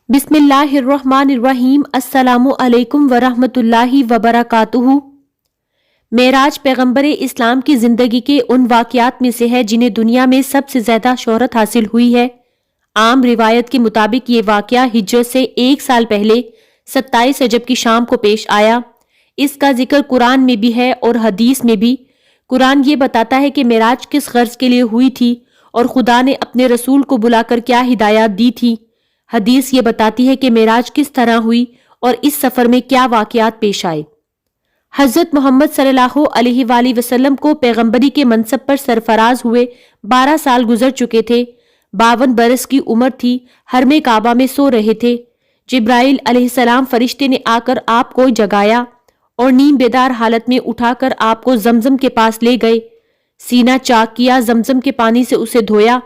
بسم اللہ الرحمن الرحیم۔ السلام علیکم ورحمۃ اللہ وبرکاتہ۔ معراج پیغمبر اسلام کی زندگی کے ان واقعات میں سے ہے جنہیں دنیا میں سب سے زیادہ شہرت حاصل ہوئی ہے۔ عام روایت کے مطابق یہ واقعہ ہجرت سے 1 سال پہلے 27 رجب کی شام کو پیش آیا۔ اس کا ذکر قرآن میں بھی ہے اور حدیث میں بھی۔ قرآن یہ بتاتا ہے کہ معراج کس غرض کے لیے ہوئی تھی اور خدا نے اپنے رسول کو بلا کر کیا ہدایات دی تھی۔ حدیث یہ بتاتی ہے کہ معراج کس طرح ہوئی اور اس سفر میں کیا واقعات پیش آئے۔ حضرت محمد صلی اللہ علیہ وآلہ وسلم کو پیغمبری کے منصب پر سرفراز ہوئے 12 سال گزر چکے تھے۔ 52 برس کی عمر تھی۔ حرم کعبہ میں سو رہے تھے۔ جبرائیل علیہ السلام فرشتے نے آ کر آپ کو جگایا اور نیم بیدار حالت میں اٹھا کر آپ کو زمزم کے پاس لے گئے۔ سینہ چاک کیا، زمزم کے پانی سے اسے دھویا،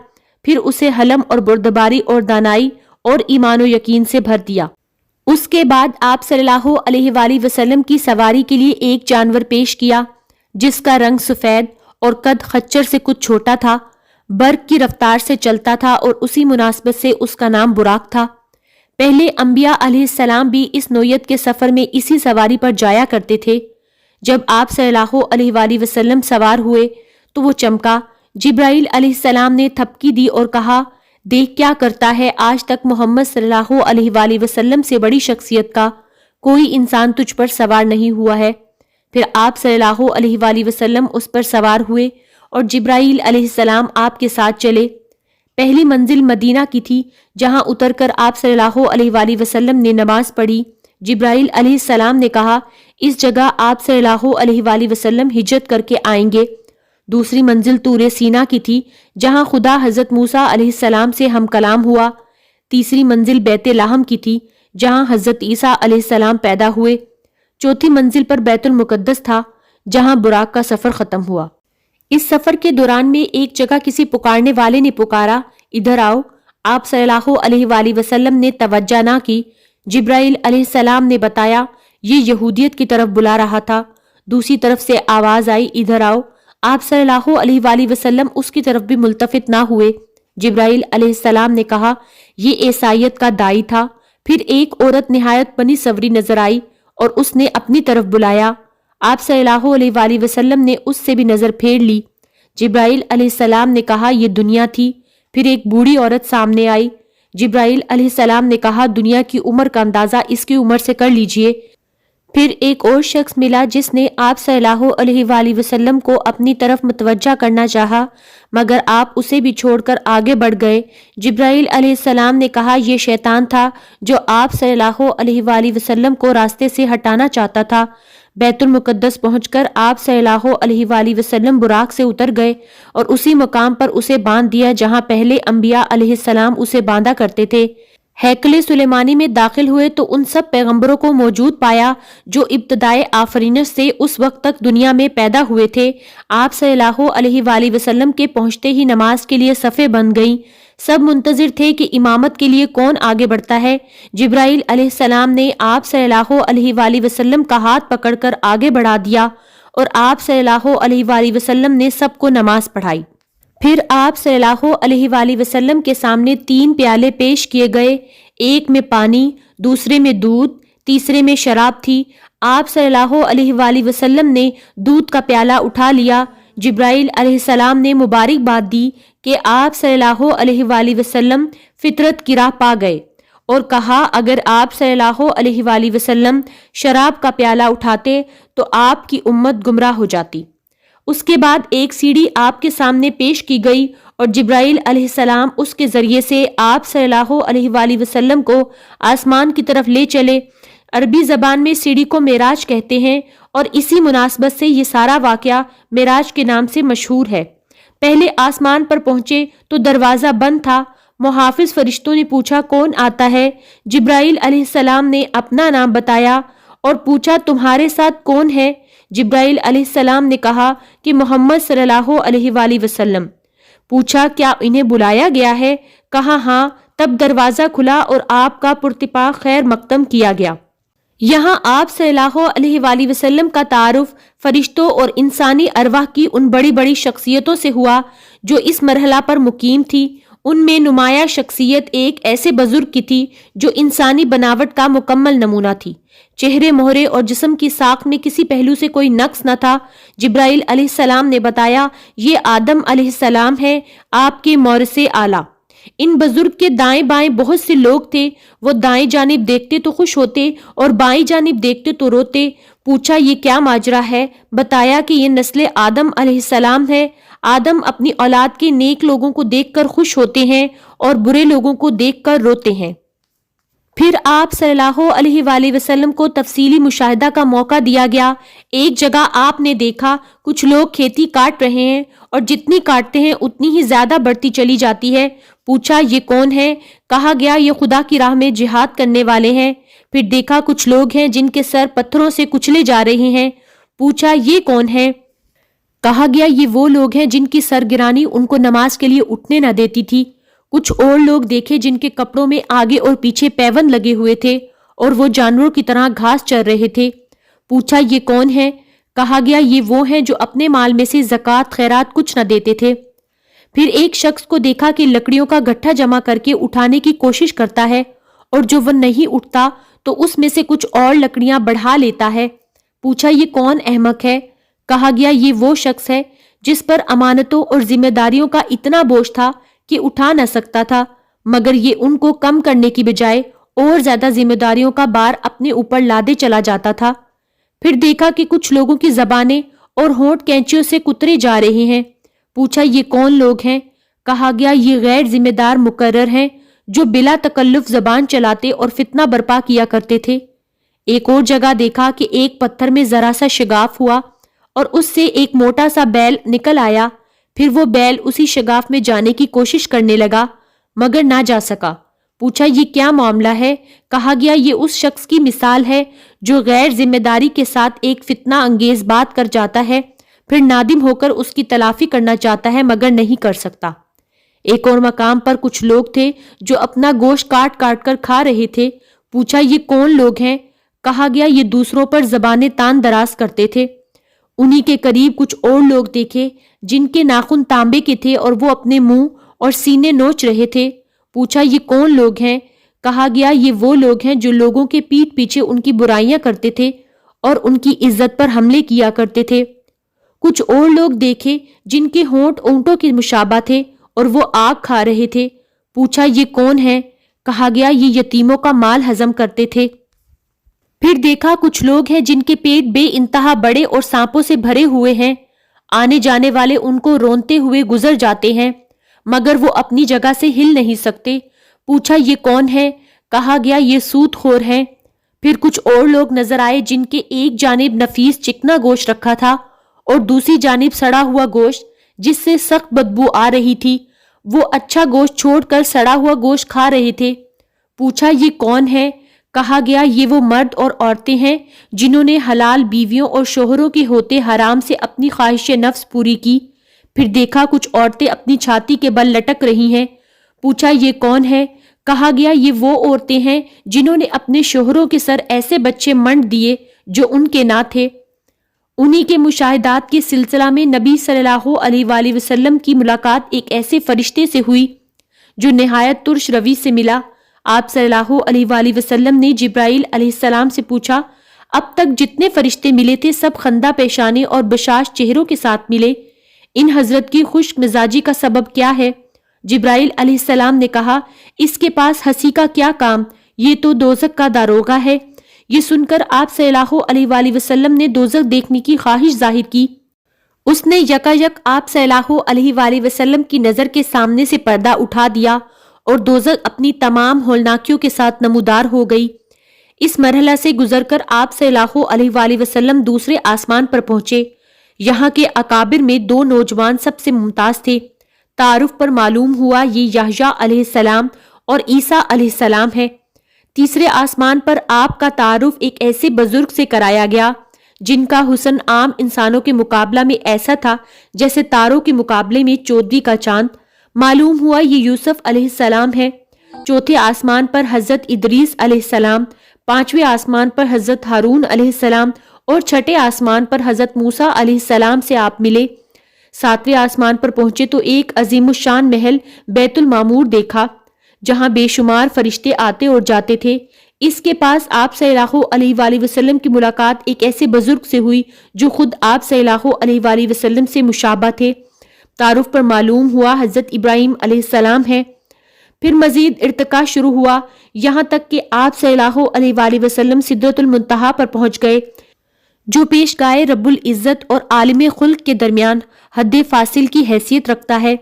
پھر اسے حلم اور بردباری اور دانائی اور ایمان و یقین سے بھر دیا۔ اس کے بعد آپ صلی اللہ علیہ وآلہ وسلم کی سواری کے لیے ایک جانور پیش کیا جس کا رنگ سفید اور قد خچر سے کچھ چھوٹا تھا، برق کی رفتار سے چلتا تھا اور اسی مناسبت سے اس کا نام براق تھا۔ پہلے انبیاء علیہ السلام بھی اس نوعیت کے سفر میں اسی سواری پر جایا کرتے تھے۔ جب آپ صلی اللہ علیہ وآلہ وسلم سوار ہوئے تو وہ چمکا۔ جبرائیل علیہ السلام نے تھپکی دی اور کہا، دیکھ کیا کرتا ہے، آج تک محمد صلی اللہ علیہ وآلہ وسلم سے بڑی شخصیت کا کوئی انسان تجھ پر سوار نہیں ہوا ہے۔ پھر آپ صلی اللہ علیہ وآلہ وسلم اس پر سوار ہوئے اور جبرائیل علیہ السلام آپ کے ساتھ چلے۔ پہلی منزل مدینہ کی تھی، جہاں اتر کر آپ صلی اللہ علیہ وآلہ وسلم نے نماز پڑھی۔ جبرائیل علیہ السلام نے کہا، اس جگہ آپ صلی اللہ علیہ وآلہ وسلم ہجرت کر کے آئیں گے۔ دوسری منزل طور سینا کی تھی، جہاں خدا حضرت موسیٰ علیہ السلام سے ہم کلام ہوا۔ تیسری منزل بیت لحم کی تھی، جہاں حضرت عیسیٰ علیہ السلام پیدا ہوئے۔ چوتھی منزل پر بیت المقدس تھا، جہاں براق کا سفر ختم ہوا۔ اس سفر کے دوران میں ایک جگہ کسی پکارنے والے نے پکارا، ادھر آؤ۔ آپ صلی اللہ علیہ وآلہ وسلم نے توجہ نہ کی۔ جبرائیل علیہ السلام نے بتایا، یہ یہودیت کی طرف بلا رہا تھا۔ دوسری طرف سے آواز آئی، ادھر آؤ۔ آپ صلی اللہ علیہ وآلہ وسلم اس کی طرف بھی ملتفت نہ ہوئے۔ جبرائیل علیہ السلام نے کہا، یہ عیسائیت کا داعی تھا۔ پھر ایک عورت نہایت بنی سوری نظر آئی اور اس نے اپنی طرف بلایا۔ آپ صلی اللہ علیہ وآلہ وسلم نے اس سے بھی نظر پھیر لی۔ جبرائیل علیہ السلام نے کہا، یہ دنیا تھی۔ پھر ایک بوڑھی عورت سامنے آئی۔ جبرائیل علیہ السلام نے کہا، دنیا کی عمر کا اندازہ اس کی عمر سے کر لیجئے۔ پھر ایک اور شخص ملا جس نے آپ صلی اللہ علیہ وآلہ وسلم کو اپنی طرف متوجہ کرنا چاہا، مگر آپ اسے بھی چھوڑ کر آگے بڑھ گئے۔ جبرائیل علیہ السلام نے کہا، یہ شیطان تھا جو آپ صلی اللہ علیہ وآلہ وسلم کو راستے سے ہٹانا چاہتا تھا۔ بیت المقدس پہنچ کر آپ صلی اللہ علیہ وآلہ وسلم براق سے اتر گئے اور اسی مقام پر اسے باندھ دیا جہاں پہلے انبیاء علیہ السلام اسے باندھا کرتے تھے۔ ہیکل سلیمانی میں داخل ہوئے تو ان سب پیغمبروں کو موجود پایا جو ابتدائے آفرینش سے اس وقت تک دنیا میں پیدا ہوئے تھے۔ آپ صلی اللہ علیہ وآلہ وسلم کے پہنچتے ہی نماز کے لیے صفیں بن گئیں۔ سب منتظر تھے کہ امامت کے لیے کون آگے بڑھتا ہے۔ جبرائیل علیہ السلام نے آپ صلی اللہ علیہ وآلہ وسلم کا ہاتھ پکڑ کر آگے بڑھا دیا اور آپ صلی اللہ علیہ وآلہ وسلم نے سب کو نماز پڑھائی۔ پھر آپ صلی اللہ علیہ وآلہ وسلم کے سامنے 3 پیالے پیش کیے گئے، ایک میں پانی، دوسرے میں دودھ، تیسرے میں شراب تھی۔ آپ صلی اللہ علیہ وآلہ وسلم نے دودھ کا پیالہ اٹھا لیا۔ جبرائیل علیہ السلام نے مبارکباد دی کہ آپ صلی اللہ علیہ وآلہ وسلم فطرت کی راہ پا گئے اور کہا، اگر آپ صلی اللہ علیہ وآلہ وسلم شراب کا پیالہ اٹھاتے تو آپ کی امت گمراہ ہو جاتی۔ اس کے بعد ایک سیڑھی آپ کے سامنے پیش کی گئی اور جبرائیل علیہ السلام اس کے ذریعے سے آپ صلی اللہ علیہ وآلہ وسلم کو آسمان کی طرف لے چلے۔ عربی زبان میں سیڑھی کو معراج کہتے ہیں اور اسی مناسبت سے یہ سارا واقعہ معراج کے نام سے مشہور ہے۔ پہلے آسمان پر پہنچے تو دروازہ بند تھا۔ محافظ فرشتوں نے پوچھا، کون آتا ہے؟ جبرائیل علیہ السلام نے اپنا نام بتایا اور پوچھا، تمہارے ساتھ کون ہے؟ جبرائیل علیہ السلام نے کہا کہ محمد صلی اللہ علیہ وآلہ وسلم۔ پوچھا، کیا انہیں بلایا گیا ہے؟ کہا ہاں۔ تب دروازہ کھلا اور آپ کا پرتپاک خیر مقدم کیا گیا۔ یہاں آپ صلی اللہ علیہ وآلہ وسلم کا تعارف فرشتوں اور انسانی ارواح کی ان بڑی بڑی شخصیتوں سے ہوا جو اس مرحلہ پر مقیم تھی۔ ان میں نمایاں شخصیت ایک ایسے بزرگ کی تھی جو انسانی بناوٹ کا مکمل نمونہ تھی۔ چہرے مہرے اور جسم کی ساخت میں کسی پہلو سے کوئی نقص نہ تھا۔ جبرائیل علیہ السلام نے بتایا، یہ آدم علیہ السلام ہے، آپ کے مورث اعلیٰ۔ ان بزرگ کے دائیں بائیں بہت سے لوگ تھے۔ وہ دائیں جانب دیکھتے تو خوش ہوتے اور بائیں جانب دیکھتے تو روتے۔ پوچھا یہ کیا ماجرا ہے؟ بتایا کہ یہ نسل آدم علیہ السلام ہے۔ آدم اپنی اولاد کے نیک لوگوں کو دیکھ کر خوش ہوتے ہیں اور برے لوگوں کو دیکھ کر روتے ہیں۔ پھر آپ صلی اللہ علیہ وآلہ وسلم کو تفصیلی مشاہدہ کا موقع دیا گیا۔ ایک جگہ آپ نے دیکھا کچھ لوگ کھیتی کاٹ رہے ہیں اور جتنی کاٹتے ہیں اتنی ہی زیادہ بڑھتی چلی جاتی ہے۔ پوچھا یہ کون ہے؟ کہا گیا یہ خدا کی راہ میں جہاد کرنے والے ہیں۔ پھر دیکھا کچھ لوگ ہیں جن کے سر پتھروں سے کچلے جا رہے ہیں۔ پوچھا یہ کون ہے؟ کہا گیا یہ وہ لوگ ہیں جن کی سرگرانی ان کو نماز کے لیے اٹھنے نہ دیتی تھی۔ کچھ اور لوگ دیکھے جن کے کپڑوں میں آگے اور پیچھے پیوند لگے ہوئے تھے اور وہ جانوروں کی طرح گھاس چر رہے تھے۔ پوچھا یہ کون ہے؟ کہا گیا یہ وہ ہیں جو اپنے مال میں سے زکوٰۃ خیرات کچھ نہ دیتے تھے۔ پھر ایک شخص کو دیکھا کہ لکڑیوں کا گٹھا جمع کر کے اٹھانے کی کوشش کرتا ہے اور جو وہ نہیں اٹھتا تو اس میں سے کچھ اور لکڑیاں بڑھا لیتا ہے۔ پوچھا یہ کون احمق ہے؟ کہا گیا یہ وہ شخص ہے جس پر امانتوں اور ذمہ داریوں کا اتنا بوجھ تھا کہ اٹھا نہ سکتا تھا، مگر یہ ان کو کم کرنے کی بجائے اور زیادہ ذمہ داریوں کا بار اپنے اوپر لادے چلا جاتا تھا۔ پھر دیکھا کہ کچھ لوگوں کی زبانیں اور ہونٹ کینچیوں سے کترے جا رہے ہیں۔ پوچھا یہ کون لوگ ہیں؟ کہا گیا یہ غیر ذمہ دار مقرر ہیں جو بلا تکلف زبان چلاتے اور فتنہ برپا کیا کرتے تھے۔ ایک اور جگہ دیکھا کہ ایک پتھر میں ذرا سا شگاف ہوا اور اس سے ایک موٹا سا بیل نکل آیا۔ پھر وہ بیل اسی شگاف میں جانے کی کوشش کرنے لگا مگر نہ جا سکا۔ پوچھا یہ کیا معاملہ ہے؟ کہا گیا یہ اس شخص کی مثال ہے جو غیر ذمہ داری کے ساتھ ایک فتنہ انگیز بات کر جاتا ہے، پھر نادم ہو کر اس کی تلافی کرنا چاہتا ہے مگر نہیں کر سکتا۔ ایک اور مقام پر کچھ لوگ تھے جو اپنا گوشت کاٹ کاٹ کر کھا رہے تھے۔ پوچھا یہ کون لوگ ہیں؟ کہا گیا یہ دوسروں پر زبانیں تان دراز کرتے تھے۔ انہی کے قریب کچھ اور لوگ دیکھے جن کے ناخن تانبے کے تھے اور وہ اپنے منہ اور سینے نوچ رہے تھے۔ پوچھا یہ کون لوگ ہیں؟ کہا گیا یہ وہ لوگ ہیں جو لوگوں کے پیٹھ پیچھے ان کی برائیاں کرتے تھے اور ان کی عزت پر حملے کیا کرتے تھے۔ کچھ اور لوگ دیکھے جن کے ہونٹ اونٹوں کے مشابہ تھے اور وہ آگ کھا رہے تھے۔ پوچھا یہ کون ہے؟ کہا گیا یہ یتیموں کا مال ہضم کرتے تھے۔ پھر دیکھا کچھ لوگ ہیں جن کے پیٹ بے انتہا بڑے اور سانپوں سے بھرے ہوئے ہیں۔ آنے جانے والے ان کو رونتے ہوئے گزر جاتے ہیں مگر وہ اپنی جگہ سے ہل نہیں سکتے۔ پوچھا یہ کون ہے؟ کہا گیا یہ سود خور ہیں۔ پھر کچھ اور لوگ نظر آئے جن کے ایک جانب نفیس چکنا گوشت رکھا تھا اور دوسری جانب سڑا ہوا گوشت جس سے سخت بدبو آ رہی تھی۔ وہ اچھا گوشت چھوڑ کر سڑا ہوا گوشت کھا رہے تھے۔ پوچھا یہ کون ہے؟ کہا گیا یہ وہ مرد اور عورتیں ہیں جنہوں نے حلال بیویوں اور شوہروں کے ہوتے حرام سے اپنی خواہش نفس پوری کی۔ پھر دیکھا کچھ عورتیں اپنی چھاتی کے بل لٹک رہی ہیں۔ پوچھا یہ کون ہے؟ کہا گیا یہ وہ عورتیں ہیں جنہوں نے اپنے شوہروں کے سر ایسے بچے منڈ دیے جو ان کے نہ تھے۔ انہی کے مشاہدات کے سلسلہ میں نبی صلی اللہ علیہ وآلہ وسلم کی ملاقات ایک ایسے فرشتے سے ہوئی جو نہایت ترش روی سے ملا۔ آپ صلی اللہ علیہ وآلہ وسلم نے جبرائیل علیہ السلام سے پوچھا اب تک جتنے فرشتے ملے تھے سب خندہ پیشانے اور بشاش چہروں کے ساتھ ملے، ان حضرت کی خشک مزاجی کا سبب کیا ہے؟ جبرائیل علیہ السلام نے کہا اس کے پاس ہنسی کا کیا کام، یہ تو دوزخ کا داروغہ ہے۔ یہ سن کر آپ صلی اللہ علیہ وآلہ وسلم نے دوزخ دیکھنے کی خواہش ظاہر کی۔ اس نے یکا یک آپ صلی اللہ علیہ وآلہ وسلم کی نظر کے سامنے سے پردہ اٹھا دیا اور دوزخ اپنی تمام ہولناکیوں کے ساتھ نمودار ہو گئی۔ اس مرحلہ سے گزر کر آپ صلی اللہ علیہ وآلہ وسلم دوسرے آسمان پر پہنچے۔ یہاں کے اکابر میں دو نوجوان سب سے ممتاز تھے۔ تعارف پر معلوم ہوا یہ یحییٰ علیہ السلام اور عیسیٰ علیہ السلام ہے۔ تیسرے آسمان پر آپ کا تعارف ایک ایسے بزرگ سے کرایا گیا جن کا حسن عام انسانوں کے مقابلہ میں ایسا تھا جیسے تاروں کے مقابلے میں چودھویں کا چاند۔ معلوم ہوا یہ یوسف علیہ السلام ہے۔ چوتھے آسمان پر حضرت ادریس علیہ السلام، پانچویں آسمان پر حضرت ہارون علیہ السلام اور چھٹے آسمان پر حضرت موسیٰ علیہ السلام سے آپ ملے۔ 7ویں آسمان پر پہنچے تو ایک عظیم الشان محل بیت المعمور دیکھا جہاں بے شمار فرشتے آتے اور جاتے تھے۔ اس کے پاس آپ صلی اللہ علیہ وآلہ وسلم کی ملاقات ایک ایسے بزرگ سے ہوئی جو خود آپ صلی اللہ علیہ وآلہ وسلم سے مشابہ تھے۔ تعارف پر معلوم ہوا حضرت ابراہیم علیہ السلام ہے۔ پھر مزید ارتقا شروع ہوا یہاں تک کہ آپ صلی اللہ علیہ وآلہ وسلم سدرۃ المنتہا پر پہنچ گئے جو پیش گائے رب العزت اور عالم خلق کے درمیان حد فاصل کی حیثیت رکھتا ہے۔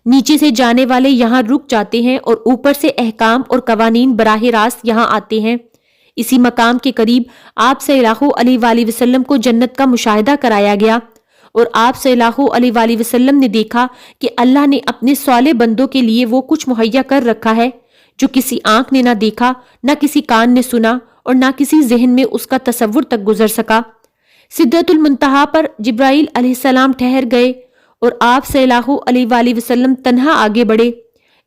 نیچے سے جانے والے یہاں رک جاتے ہیں اور اوپر سے احکام اور قوانین براہ راست یہاں آتے ہیں۔ اسی مقام کے قریب آپ صلی اللہ علیہ وآلہ وسلم کو جنت کا مشاہدہ کرایا گیا اور آپ صلی اللہ علیہ وآلہ وسلم نے دیکھا کہ اللہ نے اپنے صالح بندوں کے لیے وہ کچھ مہیا کر رکھا ہے جو کسی آنکھ نے نہ دیکھا، نہ کسی کان نے سنا اور نہ کسی ذہن میں اس کا تصور تک گزر سکا۔ سدرۃ المنتہا پر جبرائیل علیہ السلام ٹھہر گئے اور آپ صلی اللہ علیہ وآلہ وسلم تنہا آگے بڑھے۔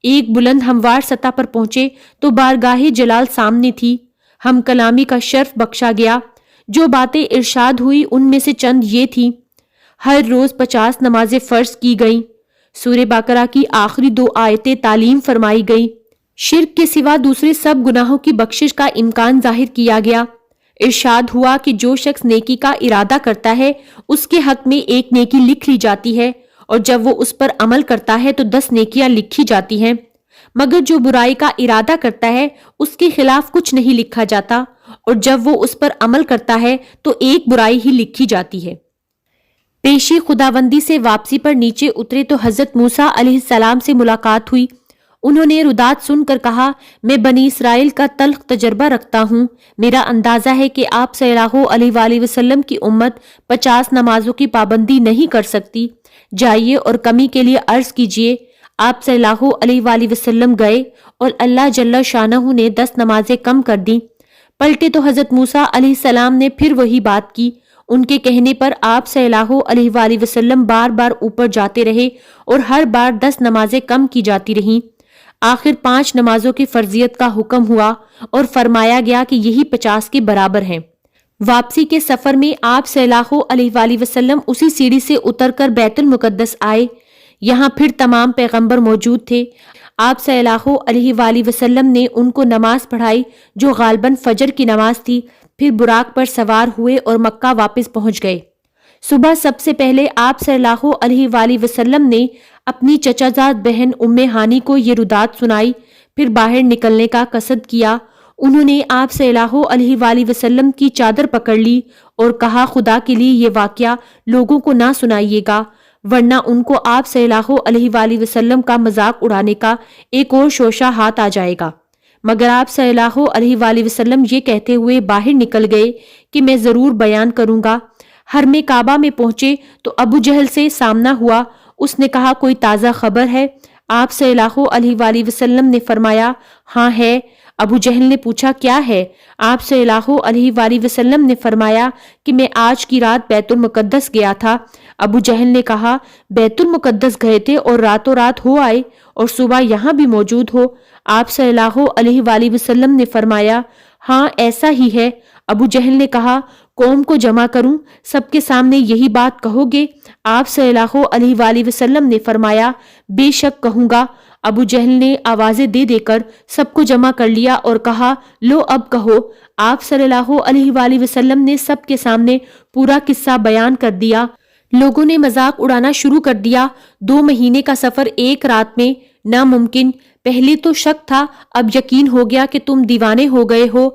ایک بلند ہموار سطح پر پہنچے تو بارگاہ جلال سامنے تھی۔ ہم کلامی کا شرف بخشا گیا۔ جو باتیں ارشاد ہوئی ان میں سے چند یہ تھیں: ہر روز 50 نمازیں فرض کی گئیں، سورہ بقرہ کی آخری 2 آیتیں تعلیم فرمائی گئیں، شرک کے سوا دوسرے سب گناہوں کی بخشش کا امکان ظاہر کیا گیا۔ ارشاد ہوا کہ جو شخص نیکی کا ارادہ کرتا ہے اس کے حق میں 1 نیکی لکھ لی جاتی ہے اور جب وہ اس پر عمل کرتا ہے تو 10 نیکیاں لکھی جاتی ہیں، مگر جو برائی کا ارادہ کرتا ہے اس کے خلاف کچھ نہیں لکھا جاتا اور جب وہ اس پر عمل کرتا ہے تو 1 برائی ہی لکھی جاتی ہے۔ پیشی خداوندی سے واپسی پر نیچے اترے تو حضرت موسیٰ علیہ السلام سے ملاقات ہوئی۔ انہوں نے ردات سن کر کہا، میں بنی اسرائیل کا تلخ تجربہ رکھتا ہوں۔ میرا اندازہ ہے کہ آپ صلی اللہ علیہ وآلہ وسلم کی امت 50 نمازوں کی پابندی نہیں کر سکتی۔ جائیے اور کمی کے لیے عرض کیجیے۔ آپ صلی اللہ علیہ وآلہ وسلم گئے اور اللہ جل شانہ نے 10 نمازیں کم کر دیں۔ پلٹے تو حضرت موسیٰ علیہ السلام نے پھر وہی بات کی۔ ان کے کہنے پر آپ صلی اللہ علیہ وآلہ وسلم بار بار اوپر جاتے رہے اور ہر بار 10 نمازیں کم کی جاتی رہیں۔ آخر 5 نمازوں کی فرضیت کا حکم ہوا اور فرمایا گیا کہ یہی 50 کے برابر ہیں۔ واپسی کے سفر میں آپ صلی اللہ علیہ وآلہ وسلم اسی سیڑھی سے اتر کر بیت المقدس آئے۔ یہاں پھر تمام پیغمبر موجود تھے۔ آپ صلی اللہ علیہ وآلہ وسلم نے ان کو نماز پڑھائی جو غالباً فجر کی نماز تھی، پھر براق پر سوار ہوئے اور مکہ واپس پہنچ گئے۔ صبح سب سے پہلے آپ صلی اللہ علیہ وآلہ وسلم نے اپنی چچا زاد بہن ام ہانی کو یہ ردات سنائی، پھر باہر نکلنے کا قصد کیا۔ انہوں نے آپ صلی اللہ علیہ وآلہ وسلم کی چادر پکڑ لی اور کہا، خدا کے لیے یہ واقعہ لوگوں کو نہ سنائیے گا ورنہ ان کو آپ صلی اللہ علیہ وآلہ وسلم کا مذاق اڑانے کا ایک اور شوشہ ہاتھ آ جائے گا۔ مگر آپ صلی اللہ علیہ وآلہ وسلم یہ کہتے ہوئے باہر نکل گئے کہ میں ضرور بیان کروں گا۔ حرم کعبہ میں پہنچے تو ابو جہل سے سامنا ہوا۔ اس نے کہا، کوئی تازہ خبر ہے؟ آپ صلی اللہ علیہ وآلہ وسلم نے فرمایا، ہاں ہے۔ ابو جہل نے پوچھا، کیا ہے؟ آپ صلی اللہ علیہ وآلہ وسلم نے فرمایا کہ میں آج کی رات بیت المقدس گیا تھا۔ ابو جہل نے کہا، بیت المقدس گئے تھے اور راتوں رات ہو آئے اور صبح یہاں بھی موجود ہو؟ آپ صلی اللہ علیہ وآلہ وسلم نے فرمایا، ہاں ایسا ہی ہے۔ ابو جہل نے کہا، قوم کو جمع کروں، سب کے سامنے یہی بات کہو گے؟ آپ صلی اللہ علیہ وآلہ وسلم نے فرمایا، بے شک کہوں گا۔ ابو جہل نے آوازیں دے دے کر سب کو جمع کر لیا اور کہا، لو اب کہو۔ آپ صلی اللہ علیہ وآلہ وسلم نے سب کے سامنے پورا قصہ بیان کر دیا۔ لوگوں نے مذاق اڑانا شروع کر دیا۔ 2 مہینے کا سفر ایک رات میں ناممکن۔ پہلے تو شک تھا، اب یقین ہو گیا کہ تم دیوانے ہو گئے ہو۔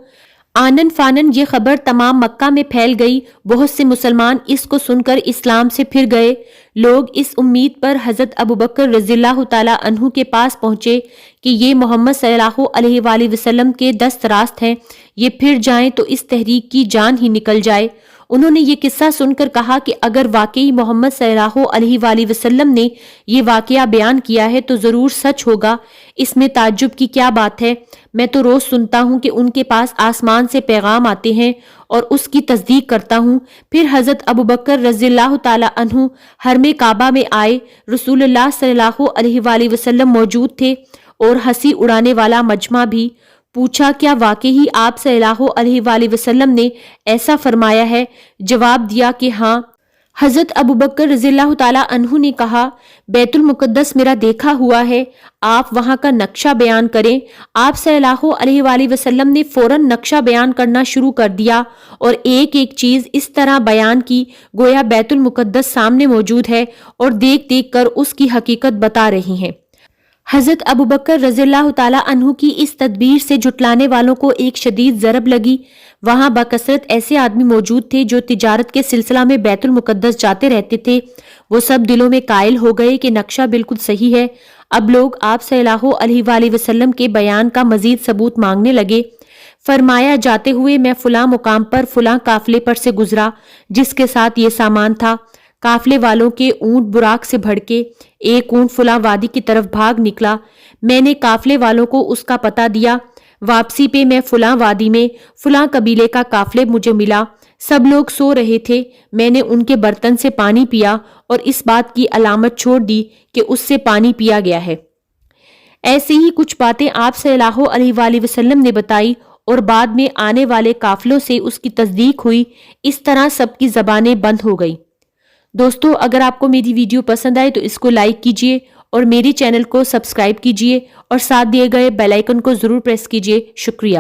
آنن فانن یہ خبر تمام مکہ میں پھیل گئی۔ بہت سے مسلمان اس کو سن کر اسلام سے پھر گئے۔ لوگ اس امید پر حضرت ابوبکر رضی اللہ تعالیٰ عنہ کے پاس پہنچے کہ یہ محمد صلی اللہ علیہ وآلہ وسلم کے دست راست ہیں، یہ پھر جائیں تو اس تحریک کی جان ہی نکل جائے۔ انہوں نے یہ قصہ سن کر کہا کہ اگر واقعی محمد صلی اللہ علیہ وآلہ وسلم نے یہ واقعہ بیان کیا ہے تو ضرور سچ ہوگا، اس میں تعجب کی کیا بات ہے؟ میں تو روز سنتا ہوں کہ ان کے پاس آسمان سے پیغام آتے ہیں اور اس کی تصدیق کرتا ہوں۔ پھر حضرت ابوبکر رضی اللہ تعالیٰ عنہ حرم کعبہ میں آئے۔ رسول اللہ صلی اللہ علیہ وآلہ وسلم موجود تھے اور ہنسی اڑانے والا مجمع بھی۔ پوچھا، کیا واقعی آپ صلی اللہ علیہ وآلہ وسلم نے ایسا فرمایا ہے؟ جواب دیا کہ ہاں۔ حضرت ابو بکر رضی اللہ تعالیٰ عنہ نے کہا، بیت المقدس میرا دیکھا ہوا ہے، آپ وہاں کا نقشہ بیان کریں۔ آپ صلی اللہ علیہ وآلہ وسلم نے فوراً نقشہ بیان کرنا شروع کر دیا اور ایک ایک چیز اس طرح بیان کی گویا بیت المقدس سامنے موجود ہے اور دیکھ دیکھ کر اس کی حقیقت بتا رہی ہیں۔ حضرت ابو بکر رضی اللہ تعالیٰ عنہ کی اس تدبیر سے جھٹلانے والوں کو ایک شدید ضرب لگی۔ وہاں بکثرت ایسے آدمی موجود تھے جو تجارت کے سلسلہ میں بیت المقدس جاتے رہتے تھے۔ وہ سب دلوں میں قائل ہو گئے کہ نقشہ بالکل صحیح ہے۔ اب لوگ آپ صلی اللہ علیہ وآلہ وسلم کے بیان کا مزید ثبوت مانگنے لگے۔ فرمایا، جاتے ہوئے میں فلاں مقام پر فلاں قافلے پر سے گزرا جس کے ساتھ یہ سامان تھا۔ قافلے والوں کے اونٹ براق سے بھڑکے، ایک اونٹ فلاں وادی کی طرف بھاگ نکلا۔ میں نے قافلے والوں کو اس کا پتہ دیا۔ واپسی پہ میں فلاں وادی میں فلاں قبیلے کا قافلے مجھے ملا۔ سب لوگ سو رہے تھے۔ میں نے ان کے برتن سے پانی پیا اور اس بات کی علامت چھوڑ دی کہ اس سے پانی پیا گیا ہے۔ ایسی ہی کچھ باتیں آپ صلی اللہ علیہ وآلہ وسلم نے بتائی اور بعد میں آنے والے قافلوں سے اس کی تصدیق ہوئی۔ اس طرح سب کی زبانیں بند ہو گئی۔ دوستو، اگر آپ کو میری ویڈیو پسند آئے تو اس کو لائک کیجئے اور میری چینل کو سبسکرائب کیجئے اور ساتھ دیے گئے بیل آئیکن کو ضرور پریس کیجئے۔ شکریہ۔